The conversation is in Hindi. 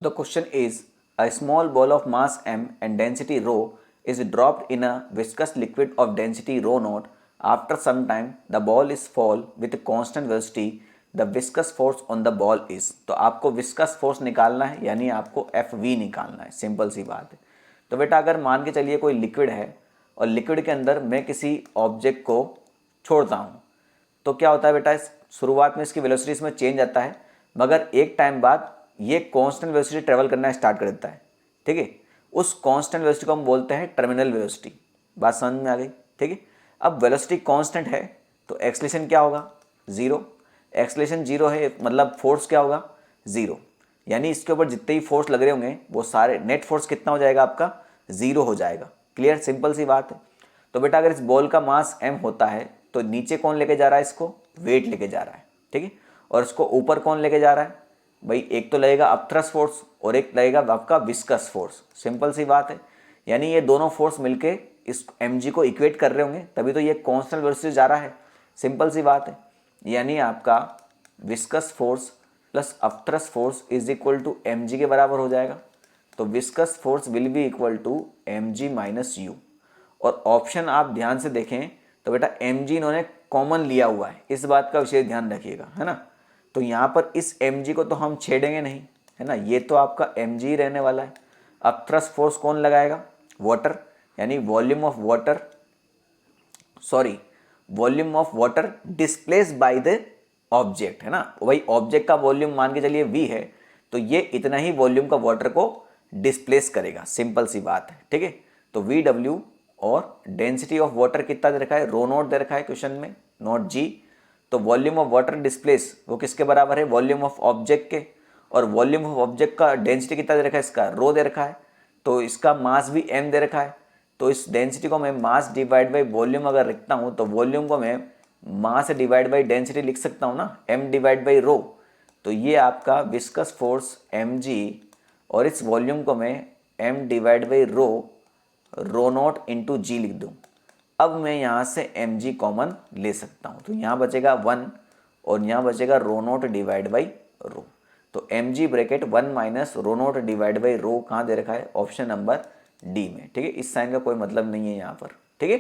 The question is, a small ball of mass m and density rho is dropped in a viscous liquid of density rho naught. After some time, the ball is fall with constant velocity. The viscous force on the ball is, तो आपको viscous force निकालना है, यानी आपको FV निकालना है। सिंपल सी बात है। तो बेटा अगर मान के चलिए कोई लिक्विड है और लिक्विड के अंदर मैं किसी ऑब्जेक्ट को छोड़ता हूँ, तो क्या होता है बेटा, इस शुरुआत में इसकी वेलोसिटी इसमें चेंज आता है, मगर एक टाइम बाद ये कांस्टेंट वेलोसिटी ट्रेवल करना स्टार्ट कर देता है। ठीक है, उस कांस्टेंट वेलोसिटी को हम बोलते हैं टर्मिनल वेलोसिटी। बात समझ में आ गई? ठीक है, अब वेलोसिटी कांस्टेंट है तो एक्सलेशन क्या होगा? जीरो। एक्सलेशन जीरो है मतलब फोर्स क्या होगा? जीरो। यानी इसके ऊपर जितने ही फोर्स लग रहे होंगे वो सारे नेट फोर्स कितना हो जाएगा आपका? जीरो हो जाएगा। क्लियर? सिंपल सी बात है। तो बेटा अगर इस बॉल का मास m होता है तो नीचे कौन लेके जा रहा है इसको? वेट लेके जा रहा है। ठीक है, और इसको ऊपर कौन लेके जा रहा है भाई? एक तो लगेगा अपथ्रस्ट फोर्स और एक लगेगा आपका विस्कस फोर्स। सिंपल सी बात है। यानी ये दोनों फोर्स मिलके इस mg को इक्वेट कर रहे होंगे, तभी तो ये कांस्टेंट वेलोसिटी जा रहा है। सिंपल सी बात है। यानी आपका viscous force plus upthrust force is equal to mg के बराबर हो जाएगा। तो viscous force will be equal to mg minus U. और ऑप्शन आप ध्यान से देखें तो बेटा mg इन्होंने कॉमन लिया हुआ है, इस बात का विशेष ध्यान रखिएगा, है ना। तो यहाँ पर इस mg को तो हम छेड़ेंगे नहीं, है ना, ये तो आपका mg ही रहने वाला है। अब थ्रस्ट फोर्स कौन लगाएगा? वाटर, यानी volume of water, sorry volume of water displace by the object, है ना। वही ऑब्जेक्ट का वॉल्यूम मान के चलिए v है, तो ये इतना ही वॉल्यूम का वाटर को डिस्प्लेस करेगा। सिंपल सी बात है। ठीक है, तो VW और डेंसिटी ऑफ वाटर कितना दे रखा है? रो नॉट दे रखा है क्वेश्चन में, नॉट जी। तो वॉल्यूम ऑफ वाटर डिस्प्लेस वो किसके बराबर है? वॉल्यूम ऑफ ऑब्जेक्ट के। और वॉल्यूम ऑफ ऑब्जेक्ट का डेंसिटी कितना दे रखा है? इसका रो दे रखा है। तो इसका मास भी m दे रखा है। तो इस डेंसिटी को मैं मास डिवाइड बाई वॉल्यूम अगर लिखता हूँ तो वॉल्यूम को मैं मास डिवाइड बाई डेंसिटी लिख सकता हूँ ना, m डिवाइड बाई रो। तो ये आपका विस्कस फोर्स mg और इस वॉल्यूम को मैं m divide by rho naught into g लिख दूँ। अब मैं यहाँ से mg कॉमन ले सकता हूँ, तो यहाँ बचेगा 1 और यहाँ बचेगा रो नॉट डिवाइड बाई रो। तो mg bracket 1 minus rho not divide by रो कहाँ दे रखा है? ऑप्शन नंबर डी में। ठीक है, इस साइन का कोई मतलब नहीं है यहाँ पर। ठीक है।